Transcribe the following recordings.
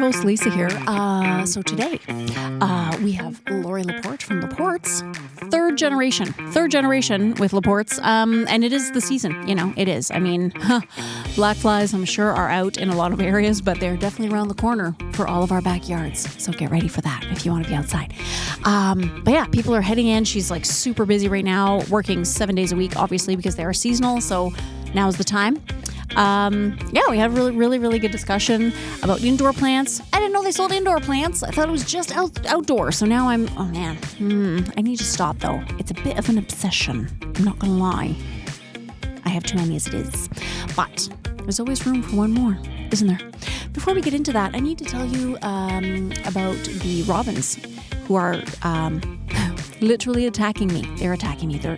host, Lisa here. So today, we have Lori Laporte from Laporte's. Third generation with Laporte's. And it is the season, it is. I mean, black flies, I'm sure, are out in a lot of areas, but they're definitely around the corner for all of our backyards. So get ready for that if you want to be outside. But yeah, people are heading in. She's like super busy right now, working 7 days a week, obviously, because they are seasonal. So now's the time. We had a really good discussion about indoor plants. I didn't know they sold indoor plants. I thought it was just outdoor. So now I need to stop though. It's a bit of an obsession. I'm not gonna lie. I have too many as it is. But there's always room for one more, isn't there? Before we get into that, I need to tell you about the robins who are literally attacking me. They're attacking me. They're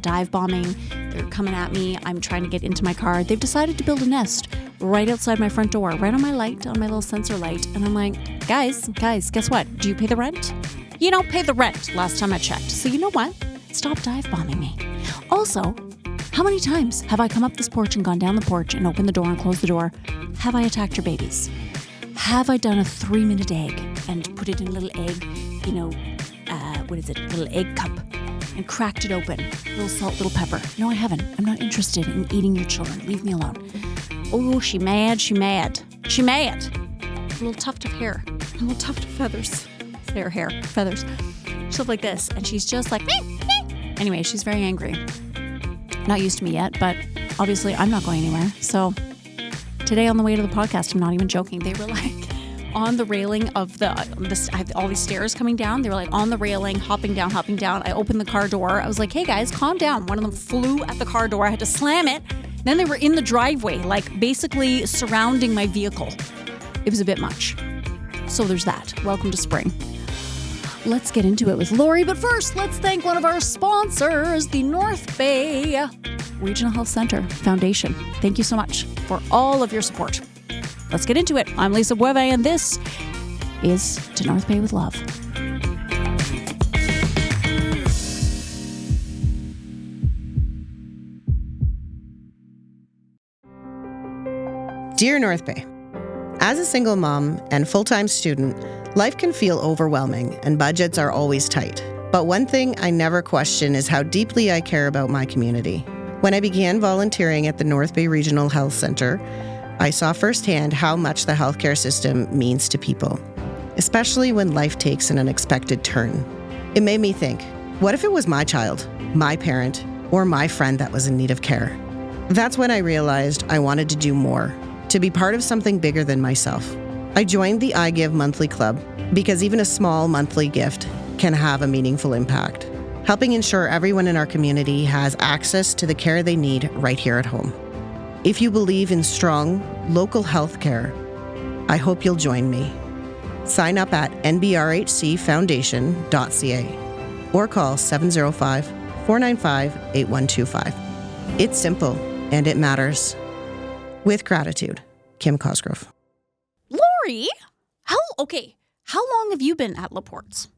dive bombing. They're coming at me. I'm trying to get into my car. They've decided to build a nest right outside my front door, right on my light, on my little sensor light. And I'm like, guys, guess what? Do you pay the rent? You don't pay the rent last time I checked. So you know what? Stop dive bombing me. Also, how many times have I come up this porch and gone down the porch and opened the door and closed the door? Have I attacked your babies? Have I done a 3-minute egg and put it in a little egg, little egg cup? And cracked it open. Little salt, little pepper. No, I haven't. I'm not interested in eating your children. Leave me alone. Oh, she mad. A little tuft of hair. A little tuft of feathers. Their hair. Feathers. Stuff like this. And she's just like, meh. Anyway, she's very angry. Not used to me yet, but obviously I'm not going anywhere. So today on the way to the podcast, I'm not even joking. They were like, on the railing of I have all these stairs coming down. They were like on the railing, hopping down. I opened the car door. I was like, hey guys, calm down. One of them flew at the car door. I had to slam it. Then they were in the driveway, like basically surrounding my vehicle. It was a bit much. So there's that. Welcome to spring. Let's get into it with Lori. But first, let's thank one of our sponsors, the North Bay Regional Health Center Foundation. Thank you so much for all of your support. Let's get into it. I'm Lisa Bueve, and this is To North Bay with Love. Dear North Bay, as a single mom and full-time student, life can feel overwhelming and budgets are always tight. But one thing I never question is how deeply I care about my community. When I began volunteering at the North Bay Regional Health Center, I saw firsthand how much the healthcare system means to people, especially when life takes an unexpected turn. It made me think, what if it was my child, my parent, or my friend that was in need of care? That's when I realized I wanted to do more, to be part of something bigger than myself. I joined the I Give monthly club because even a small monthly gift can have a meaningful impact, helping ensure everyone in our community has access to the care they need right here at home. If you believe in strong, local health care, I hope you'll join me. Sign up at nbrhcfoundation.ca or call 705-495-8125. It's simple and it matters. With gratitude, Kim Cosgrove. Lori, how long have you been at Laporte's?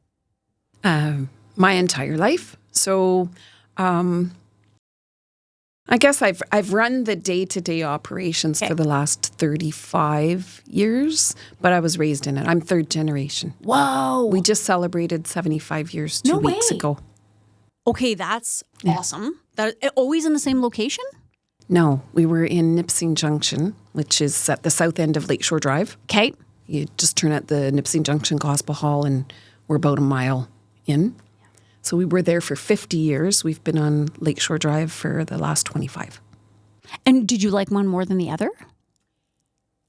My entire life. So, I guess I've run the day-to-day operations for the last 35 years, but I was raised in it. I'm third generation. Whoa. We just celebrated 75 years 2 weeks ago. Okay, that's awesome. That always in the same location? No, we were in Nipissing Junction, which is at the south end of Lakeshore Drive. Okay. You just turn at the Nipissing Junction Gospel Hall and we're about a mile in. So we were there for 50 years. We've been on Lakeshore Drive for the last 25. And did you like one more than the other?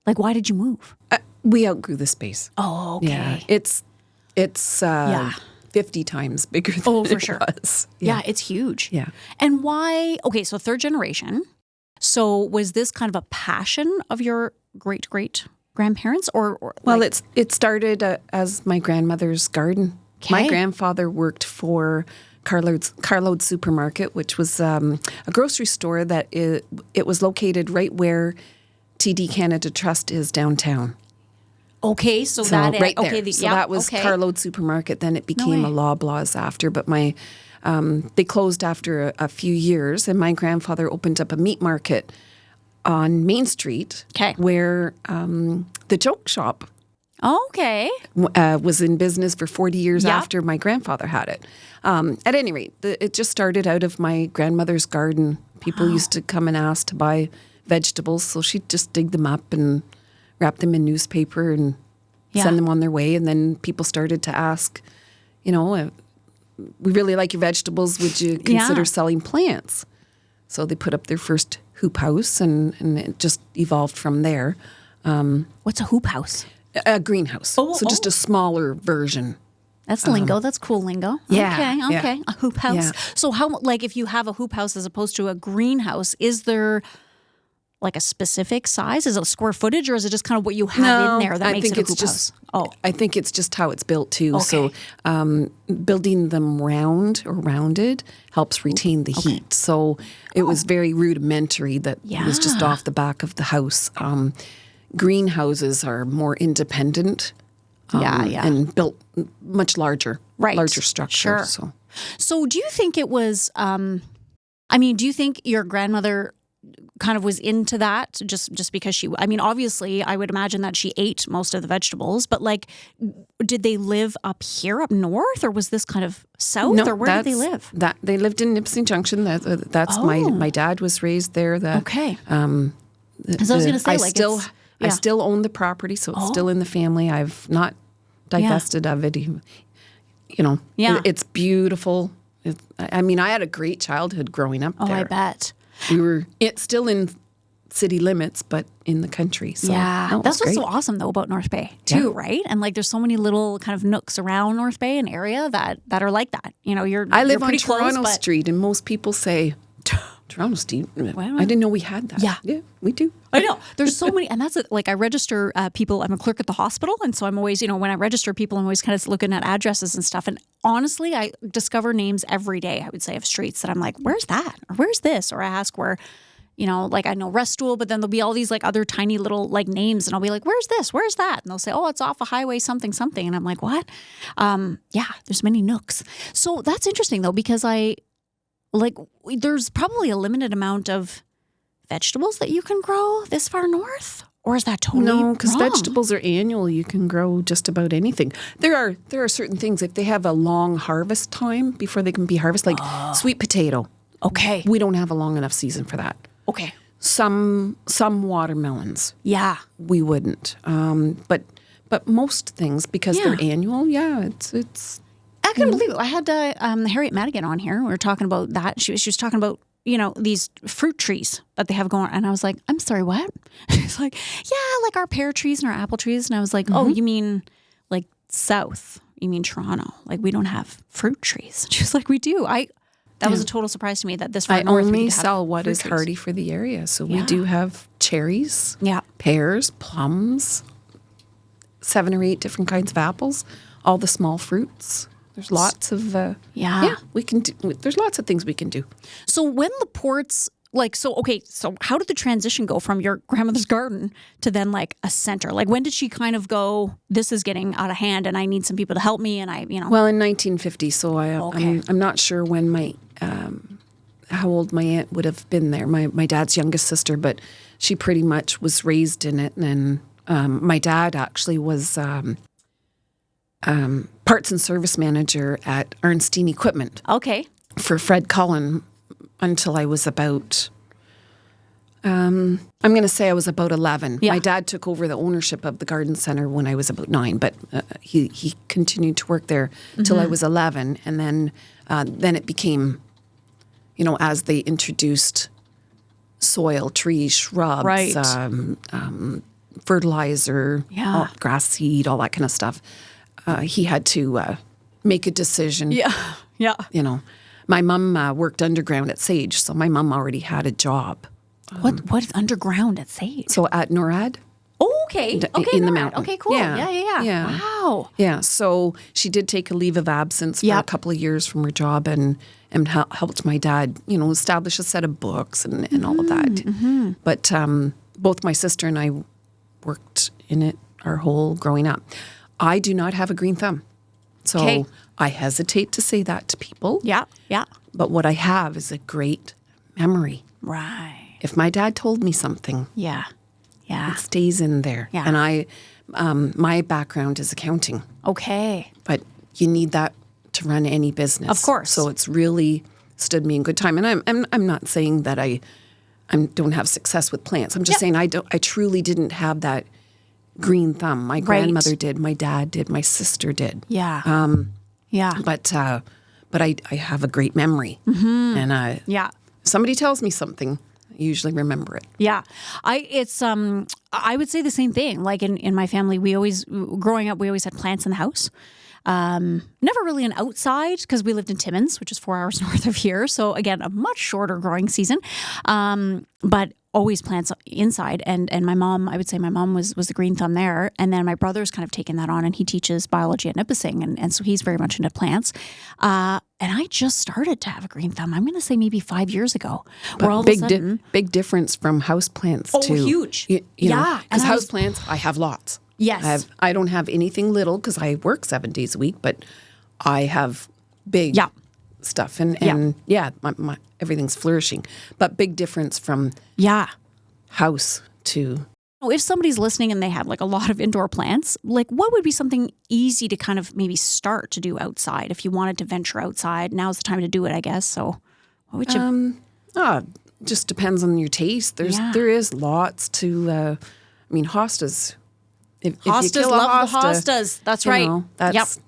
Like, why did you move? We outgrew the space. Oh, okay. Yeah, it's 50 times bigger than for it sure. was. Yeah, it's huge. Yeah. And why? Okay, so third generation. So was this kind of a passion of your great grandparents, or well, like... it started as my grandmother's garden. Okay. My grandfather worked for Carload Supermarket, which was a grocery store that it was located right where TD Canada Trust is downtown. Okay, so that right there. Okay, that was Carload Supermarket. Then it became a Loblaws after, but they closed after a few years, and my grandfather opened up a meat market on Main Street, where the joke shop Okay. Was in business for 40 years Yeah. after my grandfather had it. At any rate, it just started out of my grandmother's garden. People used to come and ask to buy vegetables, so she'd just dig them up and wrap them in newspaper and send them on their way. And then people started to ask, we really like your vegetables. Would you consider selling plants? So they put up their first hoop house, and it just evolved from there. What's a hoop house? A greenhouse. So just a smaller version. That's lingo. That's cool lingo. Yeah, Okay. yeah. A hoop house. Yeah. So how, like, if you have a hoop house as opposed to a greenhouse, is there like a specific size? Is it a square footage, or is it just kind of what you have in there that makes it a hoop house? Oh, I think it's just how it's built too. Okay. So building them rounded helps retain the heat. So it was very rudimentary that it was just off the back of the house. Greenhouses are more independent. And built much larger, larger structure. Sure. So do you think it was, do you think your grandmother kind of was into that just because obviously I would imagine that she ate most of the vegetables, but like, did they live up here, up north, or was this kind of south, or where did they live? They lived in Nipissing Junction. That's my dad was raised there. Okay. Because I was going to say, I still own the property, so it's still in the family. I've not divested of it. It's beautiful. I had a great childhood growing up there. I bet. We were still in city limits, but in the country. So that's what's so awesome though about North Bay too, right? And like, there's so many little kind of nooks around North Bay and area that are like that. I live on Toronto close, Street, and most people say, Toronto Street. I didn't know we had that. Yeah, we do. I know. There's so many, and that's it. Like, I register people. I'm a clerk at the hospital, and so I'm always, when I register people, I'm always kind of looking at addresses and stuff. And honestly, I discover names every day, I would say, of streets that I'm like, where's that? Or where's this? Or I ask where, like, I know Restool, but then there'll be all these like other tiny little like names, and I'll be like, where's this? Where's that? And they'll say, oh, it's off a highway something. And I'm like, what? There's many nooks. So that's interesting though, because there's probably a limited amount of vegetables that you can grow this far north, or is that totally No, because wrong? vegetables are annual. You can grow just about anything. There are certain things, if they have a long harvest time before they can be harvested, like sweet potato. Okay. We don't have a long enough season for that. Okay. Some watermelons. Yeah. We wouldn't. But most things, because they're annual, it's I couldn't believe it. I had Harriet Madigan on here. We were talking about that. She was talking about, these fruit trees that they have going. And I was like, I'm sorry, what? She's like, yeah, like our pear trees and our apple trees. And I was like, oh, you mean like south? You mean Toronto? Like, we don't have fruit trees. She was like, we do. That was a total surprise to me that this far north we only could have sell what is trees. hardy for the area. So we do have cherries, pears, plums, 7 or 8 different kinds of apples, all the small fruits. There's lots of we can do. There's lots of things we can do. So when Laporte's so how did the transition go from your grandmother's garden to then like a center? Like, when did she kind of go, this is getting out of hand and I need some people to help me, and Well, in 1950, so I'm not sure when how old my aunt would have been there. My dad's youngest sister, but she pretty much was raised in it. And my dad actually was parts and service manager at Arnstein Equipment. Okay. For Fred Cullen until I was about, I'm going to say I was about 11. Yeah. My dad took over the ownership of the garden center when I was about 9, but he continued to work there till I was 11. And then it became, as they introduced soil, trees, shrubs, right. Fertilizer, grass seed, all that kind of stuff. He had to make a decision. Yeah. My mom worked underground at Sage, so my mom already had a job. What is underground at Sage? So at NORAD. Oh, okay. In the NORAD. mountain. Okay, cool. Yeah. Wow. Yeah, so she did take a leave of absence for a couple of years from her job and helped my dad, establish a set of books and all of that. Mm-hmm. But both my sister and I worked in it our whole growing up. I do not have a green thumb. So I hesitate to say that to people. Yeah. But what I have is a great memory. Right. If my dad told me something, Yeah. Yeah. It stays in there. Yeah. And my background is accounting, Okay. but you need that to run any business. Of course. So it's really stood me in good time. And I'm not saying that I don't have success with plants. I'm just saying I truly didn't have that green thumb. My grandmother did, my dad did, my sister did. Yeah. Yeah. But I have a great memory. And Yeah. somebody tells me something, I usually remember it. Yeah. I would say the same thing. Like in my family, growing up, we always had plants in the house. Never really an outside because we lived in Timmins, which is 4 hours north of here. So again, a much shorter growing season. But always plants inside. And my mom, I would say my mom was the green thumb there. And then my brother's kind of taken that on and he teaches biology at Nipissing. And so he's very much into plants. And I just started to have a green thumb. I'm going to say maybe 5 years ago. Where all of a sudden, big difference from house plants too. Huge. You know, because And house plants, I have lots. Yes. I don't have anything little because I work 7 days a week, but I have big stuff. And my everything's flourishing. But big difference from house to... If somebody's listening and they have like a lot of indoor plants, like what would be something easy to kind of maybe start to do outside if you wanted to venture outside? Now's the time to do it, I guess. So what would you... just depends on your taste. There is lots to... I mean, hostas... If Hostas, you kill a love the hosta, hostas. That's right. That's,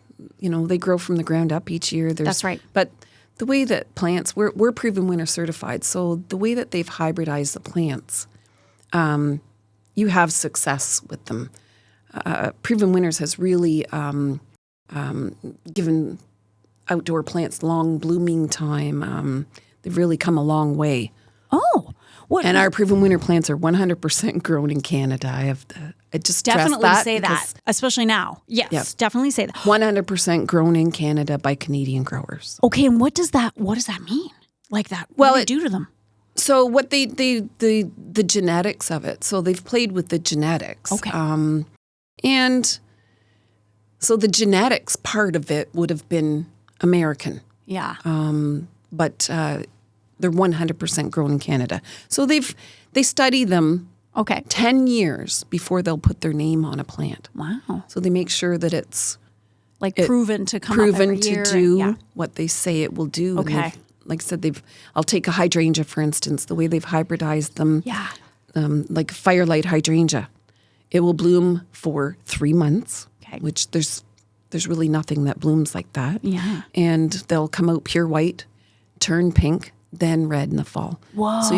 they grow from the ground up each year. That's right. But the way that plants, we're Proven Winner certified. So the way that they've hybridized the plants, you have success with them. Proven Winners has really given outdoor plants long blooming time. They've really come a long way. Oh. And our Proven Winner plants are 100% grown in Canada. I just definitely stress say that, especially now. Yes, definitely say that. 100% grown in Canada by Canadian growers. Okay, and what does that mean? Like that? What do they do to them? So what the genetics of it. So they've played with the genetics. Okay. And so the genetics part of it would have been American. Yeah. But they're 100% grown in Canada. So they study them 10 years before they'll put their name on a plant. Wow. So they make sure that it's proven to come up every year. To do what they say it will do. Okay. And like I said, I'll take a hydrangea, for instance, the way they've hybridized them. Yeah. Like firelight hydrangea. It will bloom for 3 months, which there's really nothing that blooms like that. Yeah. And they'll come out pure white, turn pink, then red in the fall. Whoa. So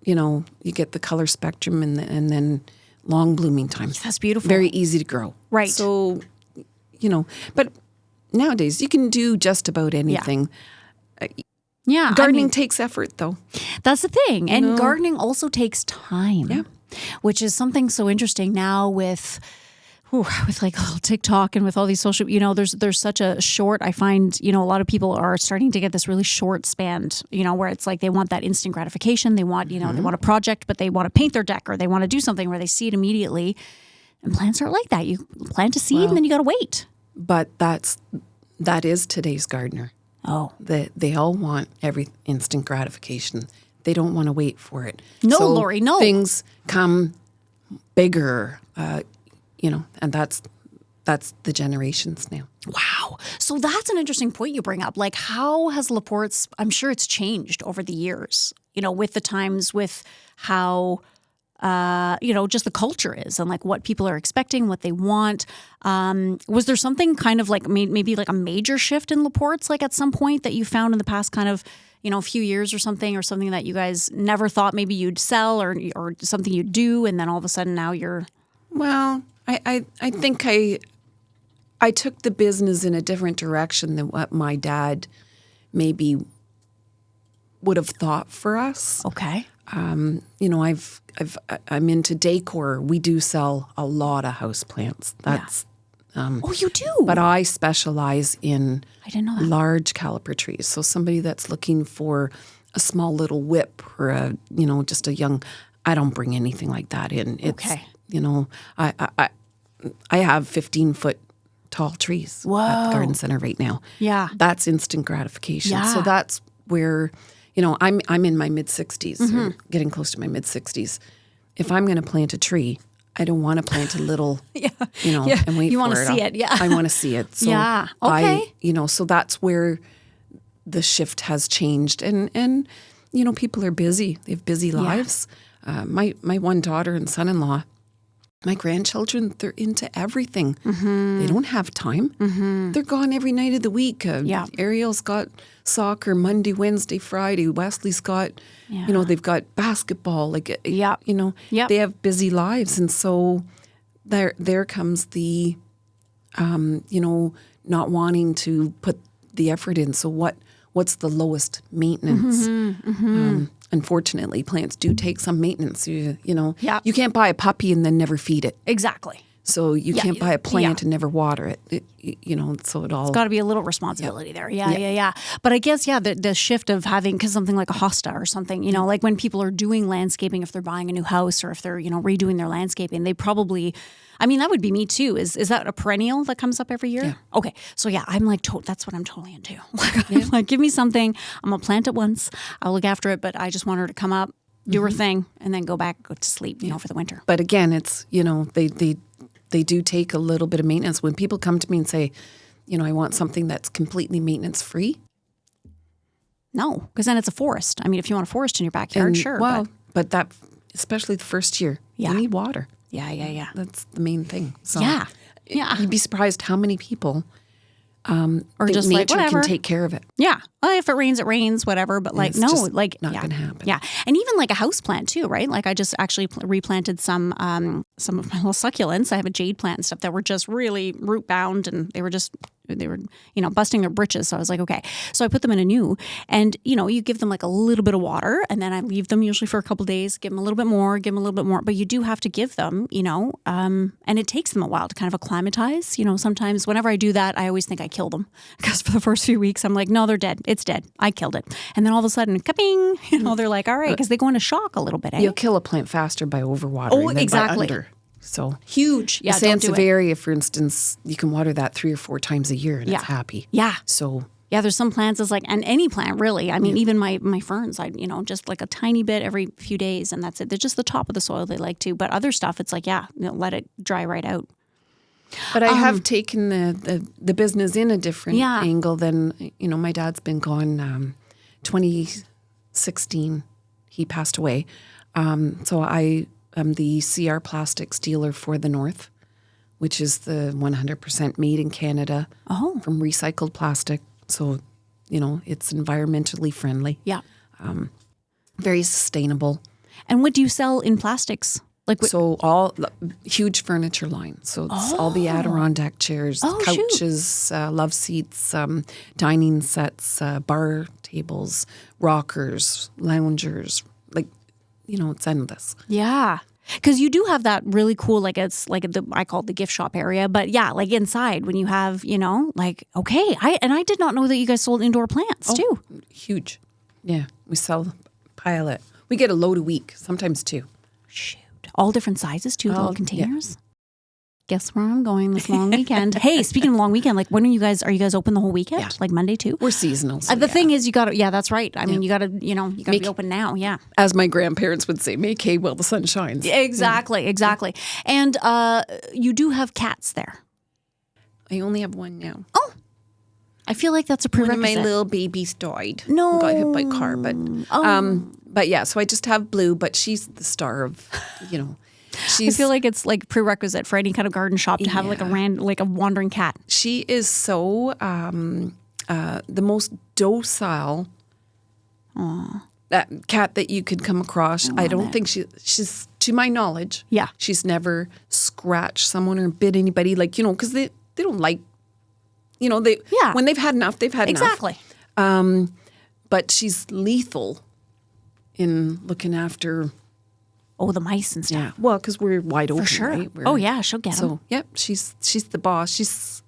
you get the color spectrum and then long blooming time. That's beautiful. Very easy to grow. Right. So, but nowadays you can do just about anything. Yeah. Gardening takes effort though. That's the thing. And gardening also takes time. Yeah. Which is something so interesting now with like little TikTok and with all these social, there's such a short, I find, a lot of people are starting to get this really short span, where it's like they want that instant gratification. They want, they want a project, but they want to paint their deck or they want to do something where they see it immediately. And plants aren't like that. You plant a seed and then you got to wait. But that is today's gardener. Oh. They all want every instant gratification. They don't want to wait for it. No, so Lori, no. Things come bigger, and that's the generations now. Wow. So that's an interesting point you bring up. Like, how has Laporte's, I'm sure it's changed over the years, with the times, with how, just the culture is and like what people are expecting, what they want. Was there something kind of like maybe like a major shift in Laporte's, like at some point that you found in the past kind of, a few years or something that you guys never thought maybe you'd sell or something you'd do, and then all of a sudden now you're... Well, I think I took the business in a different direction than what my dad maybe would have thought for us. Okay. I'm into Décor. We do sell a lot of house plants. That's oh, you do? But I specialize in I didn't know that. large caliper trees. So somebody that's looking for a small little whip or just a young, I don't bring anything like that in. It's, I have 15-foot tall trees at the garden center right now. Yeah. That's instant gratification. Yeah. So that's where, I'm in my mid-60s, or getting close to my mid-60s. if I'm going to plant a tree, I don't want to plant a little, and wait You for wanna it. see it, yeah. I want to see it. So Yeah, okay. so that's where the shift has changed. And people are busy. They have busy lives. My one daughter and son-in-law, my grandchildren, they're into everything. They don't have time. They're gone every night of the week. Ariel's got soccer Monday, Wednesday, Friday. Wesley's got, they've got basketball. They have busy lives. And so there comes the, not wanting to put the effort in. So what's the lowest maintenance? Unfortunately, plants do take some maintenance. You can't buy a puppy and then never feed it. Exactly. So you can't buy a plant and never water it. So it all... It's got to be a little responsibility there. Yeah. But I guess, the shift of having, because something like a hosta or something, like when people are doing landscaping, if they're buying a new house or if they're, redoing their landscaping, they probably... I mean, that would be me too. Is that a perennial that comes up every year? Yeah. Okay. So I'm like, that's what I'm totally into. I'm like, give me something. I'm going to plant it once. I'll look after it, but I just want her to come up, do her thing, and then go to sleep, for the winter. But again, it's, they do take a little bit of maintenance. When people come to me and say, I want something that's completely maintenance free. No, because then it's a forest. I mean, if you want a forest in your backyard, sure. Well, but that, especially the first year, you need water. Yeah. That's the main thing. So Yeah. You'd be surprised how many people Or think just nature like, whatever. can take care of it. Yeah. Well, if it rains, whatever. But It's no, just like not going to happen. Yeah. And even like a house plant too, right? Like I just actually replanted some of my little succulents. I have a jade plant and stuff that were just really root bound, and they were busting their britches. So I was like, okay. So I put them in a new, and you give them like a little bit of water, and then I leave them usually for a couple of days, give them a little bit more, but you do have to give them, and it takes them a while to kind of acclimatize. Sometimes whenever I do that, I always think I kill them, because for the first few weeks I'm like, no, they're dead. It's dead. I killed it. And then all of a sudden, ka-ping, they're like, all right, because they go into shock a little bit. You'll kill a plant faster by overwatering than exactly. by under. So Huge. Yeah, the don't do it. Sansevieria, for instance, you can water that 3 or 4 times a year and it's happy. Yeah. So yeah, there's some plants it's like, and any plant really. I mean, even my ferns, just like a tiny bit every few days, and that's it. They're just the top of the soil they like to. But other stuff, it's like, let it dry right out. But I have taken the business in a different angle than, my dad's been gone 2016. He passed away. So I am the CR Plastics dealer for the North, which is the 100% made in Canada from recycled plastic. So, it's environmentally friendly. Yeah. Very sustainable. And what do you sell in plastics? So all huge furniture line. So it's all the Adirondack chairs, couches, love seats, dining sets, bar tables, rockers, loungers. It's endless. Yeah. Because you do have that really cool, I call it the gift shop area. But inside when you have, okay. I did not know that you guys sold indoor plants too. Huge. Yeah. We sell pilot. We get a load a week, sometimes 2. Shoot. All different sizes too, little containers. Yeah. Guess where I'm going this long weekend. Hey, speaking of long weekend, when are you guys open the whole weekend? Yeah. Like Monday too? We're seasonal. So the thing is, you got to, that's right. I mean, you got to be open now. Yeah. As my grandparents would say, make hay while the sun shines. Exactly. And you do have cats there. I only have one now. Oh. I feel like that's a prerequisite. One of my little babies died. No. Got hit by a car, but yeah, so I just have Blue, but she's the star of, I feel like it's like prerequisite for any kind of garden shop to have like a wandering cat. She is so the most docile cat that you could come across. I don't think she's, to my knowledge, she's never scratched someone or bit anybody, because they don't like, when they've had enough, they've had enough. Exactly. But she's lethal in looking after. The mice and stuff. Yeah. Well, because we're wide open, for sure. Right? She'll get them. So, yep, she's the boss. She's,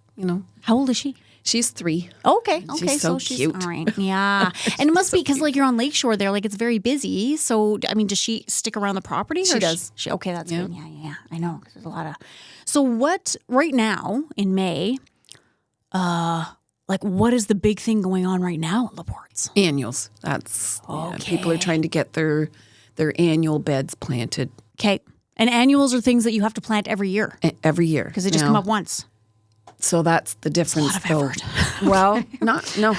How old is she? She's 3. Okay. She's so cute. All right. Yeah. And it must be because you're on Lakeshore there, it's very busy. So, I mean, does she stick around the property? She does. Okay, that's good. Yeah. I know. 'Cause there's a lot of. So what right now in May? What is the big thing going on right now at Laporte's? Annuals. That's people are trying to get their annual beds planted. Okay. And annuals are things that you have to plant every year. Every year. Because they just come up once. So that's the difference. It's a lot of effort. Well,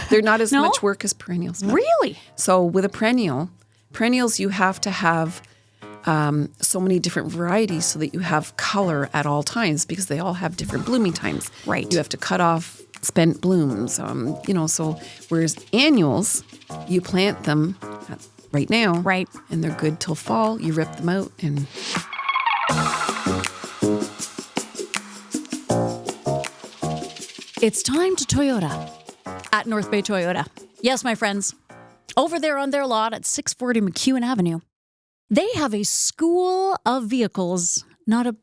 they're not as much work as perennials. No. Really? So with a perennials you have to have so many different varieties so that you have color at all times because they all have different blooming times. Right. You have to cut off spent blooms, so whereas annuals, you plant them right now. Right. And they're good till fall. You rip them out and... It's time to Toyota at North Bay Toyota. Yes, my friends, over there on their lot at 640 McEwen Avenue, they have a school of vehicles, a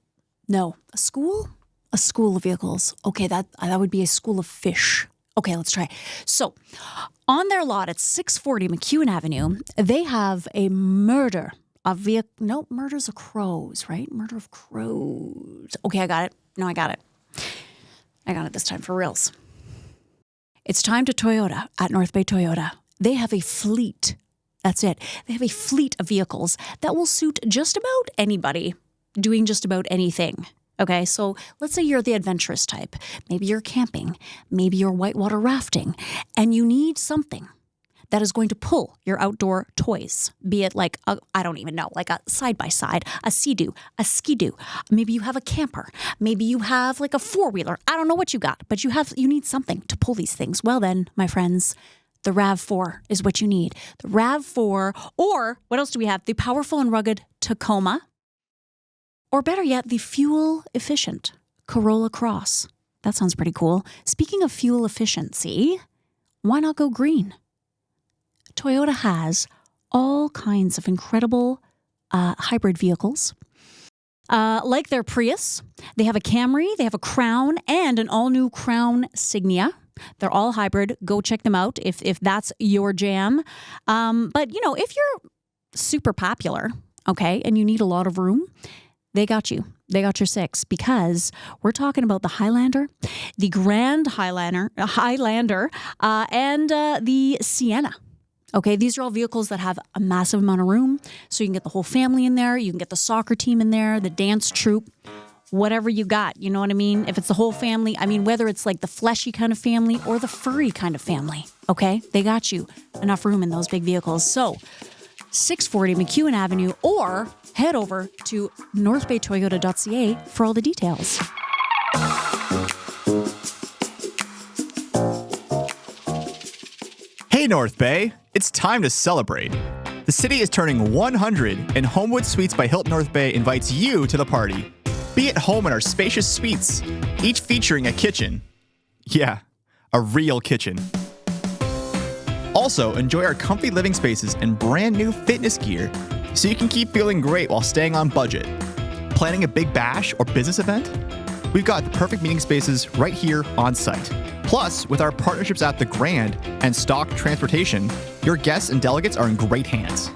school? A school of vehicles. Okay, that would be a school of fish. Okay, let's try. So, on their lot at 640 McEwen Avenue, they have a murder of vehicle. No, murders of crows, right? Murder of crows. Okay, I got it. No, I got it. I got it this time for reals. It's time to Toyota at North Bay Toyota. They have a fleet. That's it. They have a fleet of vehicles that will suit just about anybody doing just about anything. Okay, so let's say you're the adventurous type. Maybe you're camping. Maybe you're whitewater rafting. And you need something that is going to pull your outdoor toys, be it like, I don't even know, like a side-by-side, a Sea-Doo, a Ski-Doo. Maybe you have a camper. Maybe you have like a four-wheeler. I don't know what you got, but you need something to pull these things. Well then, my friends, the RAV4 is what you need. The RAV4, or what else do we have? The powerful and rugged Tacoma, or better yet, the fuel-efficient Corolla Cross. That sounds pretty cool. Speaking of fuel efficiency, why not go green? Toyota has all kinds of incredible hybrid vehicles. Like their Prius, they have a Camry, they have a Crown, and an all-new Crown Signia. They're all hybrid. Go check them out if that's your jam. But, if you're super popular, okay, and you need a lot of room, they got you. They got your six because we're talking about the Highlander, the Grand Highlander, and the Sienna. Okay, these are all vehicles that have a massive amount of room, so you can get the whole family in there. You can get the soccer team in there, the dance troupe, whatever you got. You know what I mean? If it's the whole family, whether it's like the fleshy kind of family or the furry kind of family, okay? They got you enough room in those big vehicles. So 640 McEwen Avenue, or head over to northbaytoyota.ca for all the details. Hey North Bay, it's time to celebrate. The city is turning 100 and Homewood Suites by Hilton North Bay invites you to the party. Be at home in our spacious suites, each featuring a kitchen. Yeah, a real kitchen. Also, enjoy our comfy living spaces and brand new fitness gear so you can keep feeling great while staying on budget. Planning a big bash or business event? We've got the perfect meeting spaces right here on site. Plus, with our partnerships at The Grand and Stock Transportation, your guests and delegates are in great hands.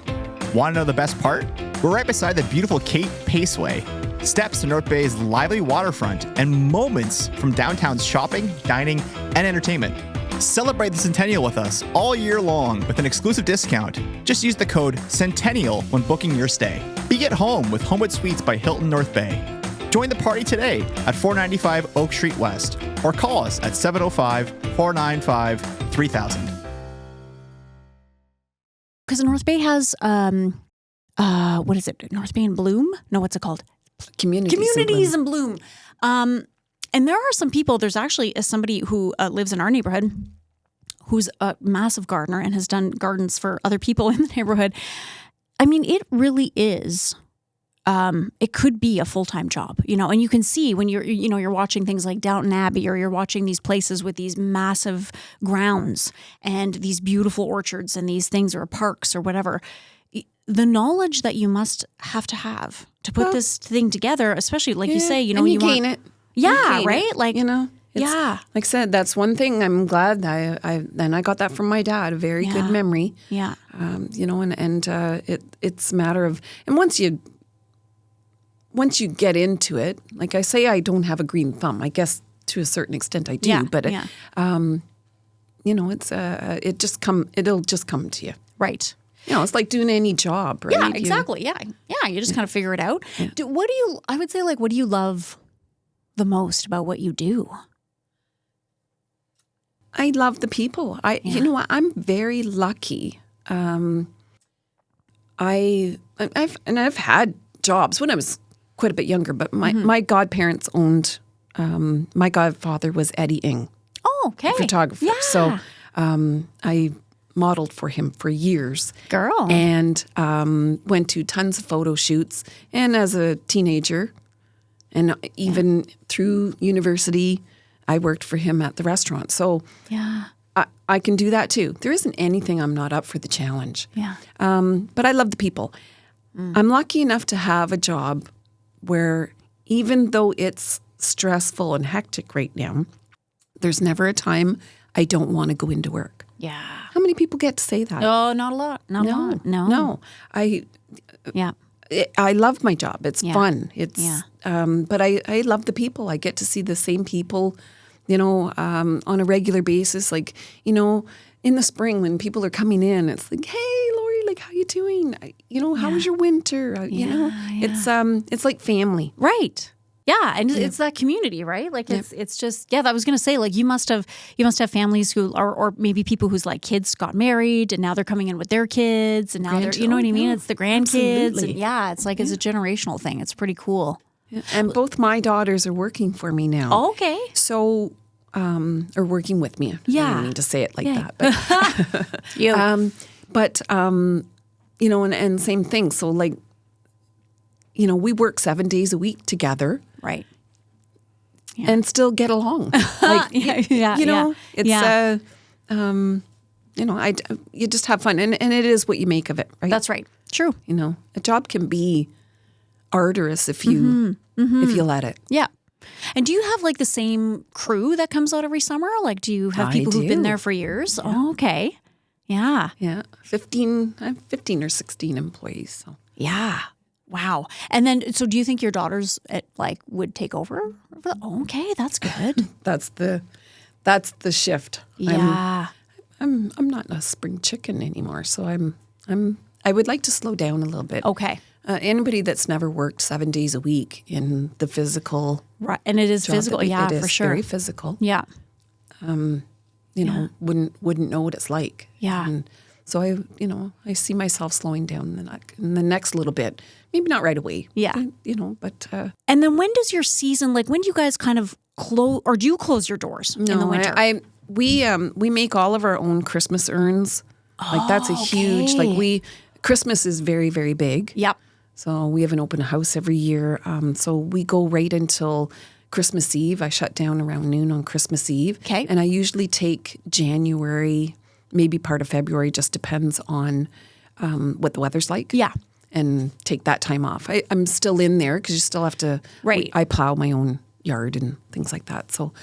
Want to know the best part? We're right beside the beautiful Cape Paceway, steps to North Bay's lively waterfront, and moments from downtown's shopping, dining, and entertainment. Celebrate the Centennial with us all year long with an exclusive discount. Just use the code CENTENNIAL when booking your stay. Be at home with Homewood Suites by Hilton North Bay. Join the party today at 495 Oak Street West or call us at 705-495-3000. Because North Bay has, what is it? North Bay in Bloom? No, what's it called? Communities in Bloom. And there are some people, there's actually somebody who lives in our neighborhood who's a massive gardener and has done gardens for other people in the neighborhood. It really is. It could be a full-time job, and you can see when you're watching things like Downton Abbey, or you're watching these places with these massive grounds and these beautiful orchards and these things, or parks or whatever, the knowledge that you must have to put this thing together, especially like you say, and you gain it. Yeah, right? Like, yeah. Like I said, that's one thing I'm glad that I got that from my dad, a very good memory. Yeah. It's a matter of, and once you get into it, like I say, I don't have a green thumb. I guess to a certain extent I do, it'll just come to you. Right. it's like doing any job, right? Yeah, exactly. Yeah. You just kind of figure it out. Yeah. I would say, like, what do you love the most about what you do? I love the people. You know what? I'm very lucky. I've had jobs when I was quite a bit younger, but my godparents owned. My godfather was Eddie Ng, Okay. photographer. Yeah. So I modeled for him for years. Girl. And went to tons of photo shoots. And as a teenager, and even through university, I worked for him at the restaurant. So Yeah. I can do that too. There isn't anything I'm not up for the challenge. Yeah. But I love the people. I'm lucky enough to have a job where even though it's stressful and hectic right now, there's never a time I don't want to go into work. Yeah. How many people get to say that? Oh, not a lot. Not a lot. No. No. Yeah. I love my job. It's Yeah. fun. It's but I love the people. I get to see the same people, on a regular basis. Like, in the spring when people are coming in, it's like, hey, Lori, like, how you doing? How was your winter? It's like family. Right. Yeah, and it's that community, right? Like it's just I was gonna say, like, you must have families who are, or maybe people whose like kids got married and now they're coming in with their kids and now they're, you know what I mean? Yeah, it's the grandkids absolutely. and it's like it's a generational thing. It's pretty cool. Yeah. And both my daughters are working for me now. Oh, okay. So, or working with me. Yeah. I don't mean to say it like that, but You. and same thing. So like, we work 7 days a week together. Right. And still get along. Like, It's you just have fun, and it is what you make of it, right? That's right. True. A job can be arduous if you let it. Yeah. And do you have like the same crew that comes out every summer? Like, do you have I people who've been do. there for years? Yeah. Oh, okay. Yeah. Yeah, 15 or 16 employees. So. Yeah. Wow. And then, so do you think your daughters would take over? Oh, okay, that's good. That's the shift. Yeah. I'm not a spring chicken anymore, so I would like to slow down a little bit. Okay. Anybody that's never worked 7 days a week in the physical, Right. And it is job physical. that we- Yeah, it is for sure. very physical. Yeah. Wouldn't know what it's like. Yeah. And so I see myself slowing down in the next little bit. Maybe not right away. Yeah. But And then when does your season, like, when do you guys kind of close, or do you close your doors in the winter? We make all of our own Christmas urns. Like that's a huge, okay. Christmas is very, very big. Yep. So we have an open house every year. So we go right until Christmas Eve. I shut down around noon on Christmas Eve. Okay. And I usually take January, maybe part of February, just depends on what the weather's like. Yeah. And take that time off. I'm still in there because you still have to. Right. I plow my own yard and things like that. So,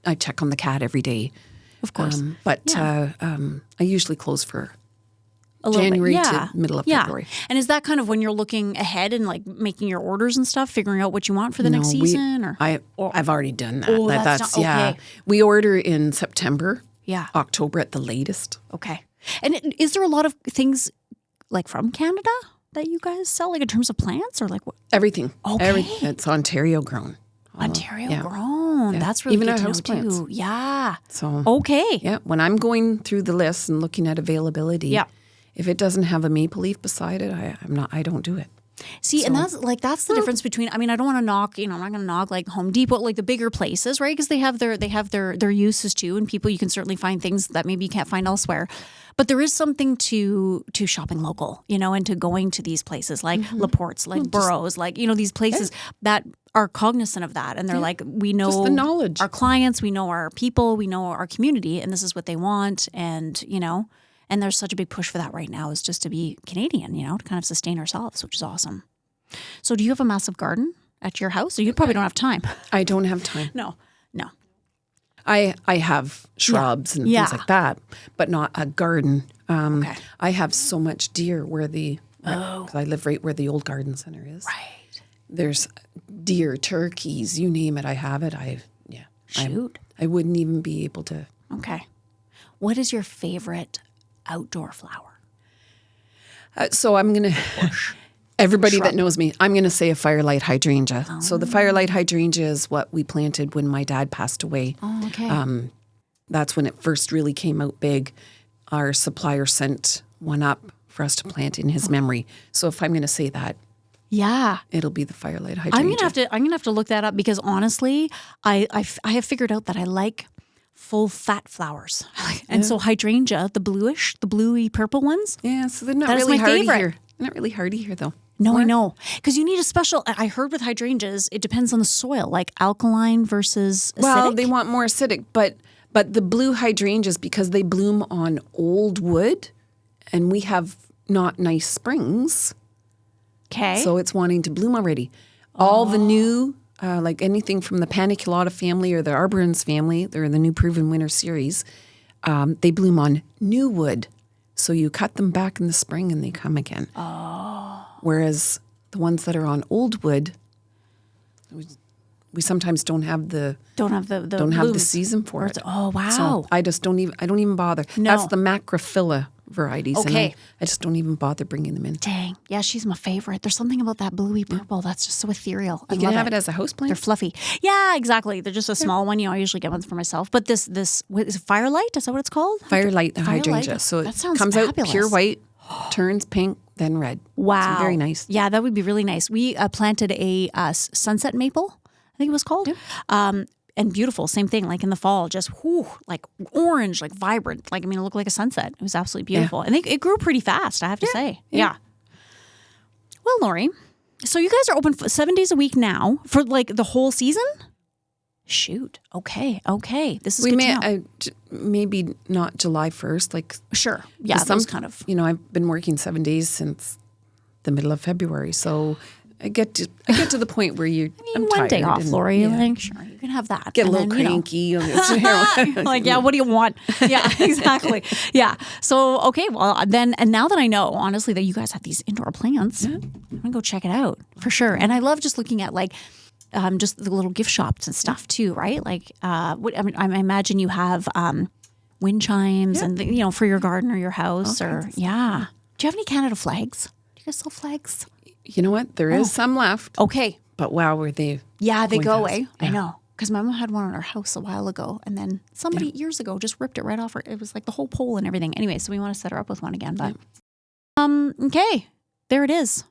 I check on the cat every day. Of course. I usually close for A little bit. January Yeah. to middle of Yeah. February. And is that kind of when you're looking ahead and like making your orders and stuff, figuring out what you want for the next season? I've already done that. Oh, that's not- yeah. okay. We order in September. Yeah. October at the latest. Okay. And is there a lot of things like from Canada that you guys sell, like in terms of plants or like what? Everything. Okay. Everything. It's Ontario grown. Ontario yeah. grown. Yeah. That's really Even good our to know houseplants. too. Yeah. So Okay. yeah, when I'm going through the list and looking at availability, Yeah. if it doesn't have a maple leaf beside it, I don't do it. See, and that's the difference between. I mean, I don't want to knock. I'm not going to knock like Home Depot, like the bigger places, right? Because they have their uses too, and people, you can certainly find things that maybe you can't find elsewhere. But there is something to shopping local, and to going to these places like Laporte's, like Burroughs, like these places that are cognizant of that, and they're like, we know Just the knowledge. our clients, we know our people, we know our community, and this is what they want, and And there's such a big push for that right now, is just to be Canadian, to kind of sustain ourselves, which is awesome. So do you have a massive garden at your house? Or you probably don't have time. I don't have time. No. I have shrubs and Yeah. things like that, but not a garden. Okay. I have so much deer because I live right where the old garden center is. Right. There's deer, turkeys, you name it. I have it. Shoot. I wouldn't even be able to. Okay. What is your favorite outdoor flower? So I'm going to, everybody that knows me, I'm going to say a firelight hydrangea. So the firelight hydrangea is what we planted when my dad passed away. Oh, okay. That's when it first really came out big. Our supplier sent one up for us to plant in his memory. So if I'm going to say that, yeah. it'll be the firelight hydrangea. I'm gonna have to look that up because honestly, I have figured out that I like full fat flowers, and so hydrangea, the bluey purple ones. Yeah, so they're not That is really my hardy favorite. here. They're not really hardy here though. No, Or- I know, because you need a special. I heard with hydrangeas, it depends on the soil, like alkaline versus acidic. Well, they want more acidic, but the blue hydrangeas, because they bloom on old wood, and we have not nice springs. Okay. So it's wanting to bloom already. All the new, like anything from the Paniculata family or the Arborens family, they're in the new Proven Winter series, they bloom on new wood. So you cut them back in the spring and they come again. Oh. Whereas the ones that are on old wood, we sometimes don't have the blooms. season for it. Oh wow. So I don't even bother. No. That's the macrophylla varieties. Okay. And I just don't even bother bringing them in. Dang. Yeah, she's my favorite. There's something about that bluey purple that's just so ethereal. I You love can have it as a house plant. They're fluffy. Yeah, exactly. They're just a small one. You know, I usually get ones for myself. But this what is it, firelight? Is that what it's called? Firelight hydrangea. So that it sounds comes fabulous. out pure white, turns pink, then red. Wow. It's very nice. Yeah, that would be really nice. We planted a sunset maple, I think it was called. And beautiful, same thing, like in the fall, just like orange, like vibrant. Like, I mean, it looked like a sunset. It was absolutely beautiful. And it grew pretty fast, I have to say. Yeah. Well, Lori, so you guys are open 7 days a week now for like the whole season? Shoot. Okay. This is good to know. Maybe not July 1st. Like Sure. Yeah, those kind of. You know, I've been working 7 days since the middle of February. So I get to the point where I'm one tired day off, and- Lori. yeah. Like, sure, you can have that. Get a And little then, you know, cranky. like, yeah, what do you want? Yeah, exactly. Yeah. So, okay, well, then, and now that I know, honestly, that you guys have these indoor plants, I'm going to go check it out for sure. And I love just looking at like, just the little gift shops and stuff too, right? Like, I imagine you have wind chimes and, you know, for your garden or your house or, yeah. Do you have any Canada flags? Do you guys sell flags? You know what? There is some left. Okay. But wow, were they? Yeah, they going go fast. away. I know. Because my mom had one in her house a while ago, and then somebody years ago just ripped it right off her. It was like the whole pole and everything. Anyway, so we want to set her up with one again. But okay, there it is.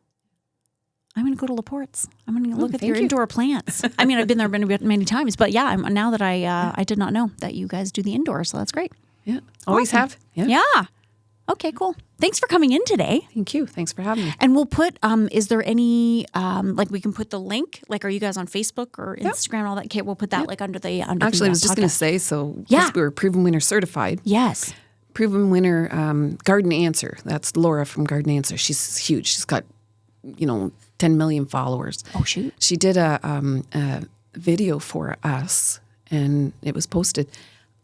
I'm going to go to Laporte's. I'm going to look at your indoor plants. I mean, I've been there many times, but yeah, now that I did not know that you guys do the indoor, so that's great. Yeah, always Awesome. have. Yeah. Okay, cool. Thanks for coming in today. Thank you. Thanks for having me. And we'll put, is there any, like we can put the link, like are you guys on Facebook or Instagram and all that? Okay, we'll put that like under the, Actually, I was just going to say, so Yeah. we were Proven Winner certified. Yes. Proven Winner Garden Answer. That's Laura from Garden Answer. She's huge. She's got, 10 million followers. Oh, shoot. She did a video for us, and it was posted.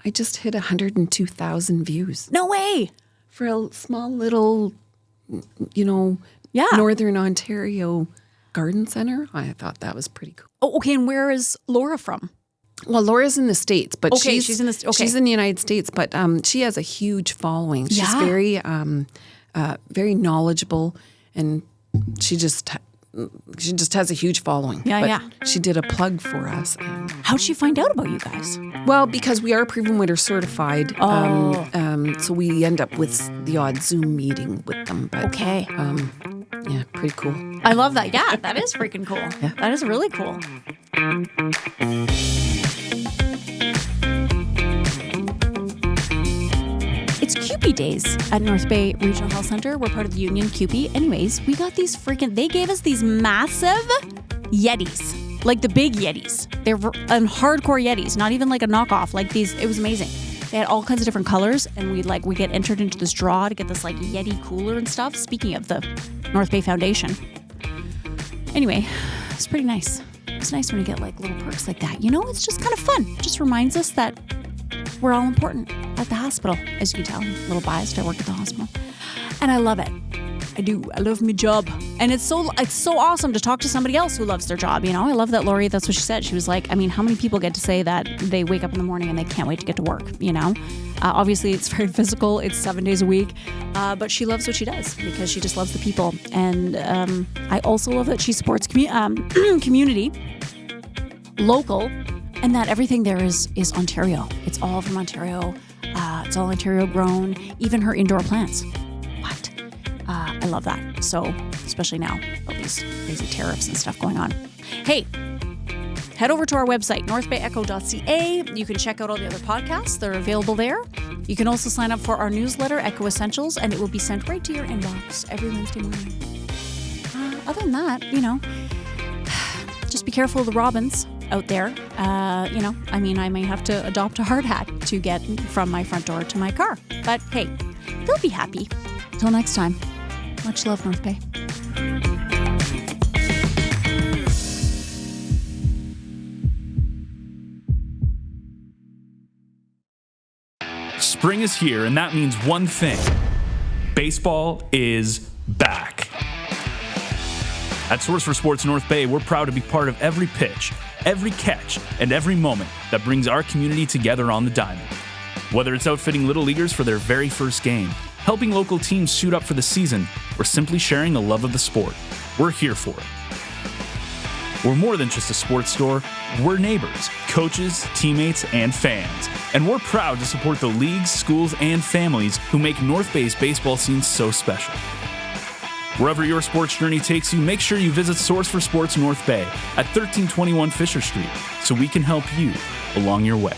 I just hit 102,000 views. No way. For a small little, Northern Ontario garden center. I thought that was pretty cool. Oh, okay. And where is Laura from? Well, Laura's in the States, but Okay, she's she's in the United States, but she has a huge following. She's Yeah. very, very knowledgeable, and she just has a huge following. Yeah, But yeah. She did a plug for us. And, How'd she find out about you guys? well, because we are Proven Winner certified, so we end up with the odd Zoom meeting with them. But, Okay. yeah, pretty cool. I love that. Yeah, that is freaking cool. Yeah. That is really cool. It's CUPE Days at North Bay Regional Health Center. We're part of the Union CUPE. Anyways, we got they gave us these massive Yetis, like the big Yetis. They're hardcore Yetis, not even like a knockoff. Like these, it was amazing. They had all kinds of different colors, and we get entered into this draw to get this like Yeti cooler and stuff. Speaking of the North Bay Foundation. Anyway, it's pretty nice. It's nice when you get like little perks like that. It's just kind of fun. It just reminds us that we're all important at the hospital. As you can tell, I'm a little biased. I work at the hospital. And I love it. I do. I love my job. And it's so awesome to talk to somebody else who loves their job. I love that Lori, that's what she said. She was like, how many people get to say that they wake up in the morning and they can't wait to get to work, Obviously, it's very physical. It's 7 days a week. But she loves what she does because she just loves the people. And I also love that she supports community, local, and that everything there is Ontario. It's all from Ontario. It's all Ontario grown, even her indoor plants. What? I love that. So, especially now, all these crazy tariffs and stuff going on. Hey, head over to our website, northbayecho.ca. You can check out all the other podcasts. They're available there. You can also sign up for our newsletter, Echo Essentials, and it will be sent right to your inbox every Wednesday morning. Other than that, just be careful of the robins out there. I may have to adopt a hard hat to get from my front door to my car. But hey, they'll be happy. Till next time, much love, North Bay. Spring is here, and that means one thing. Baseball is back. At Source for Sports North Bay, we're proud to be part of every pitch, every catch, and every moment that brings our community together on the diamond. Whether it's outfitting little leaguers for their very first game, helping local teams suit up for the season, or simply sharing the love of the sport, we're here for it. We're more than just a sports store. We're neighbors, coaches, teammates, and fans. And we're proud to support the leagues, schools, and families who make North Bay's baseball scene so special. Wherever your sports journey takes you, make sure you visit Source for Sports North Bay at 1321 Fisher Street so we can help you along your way.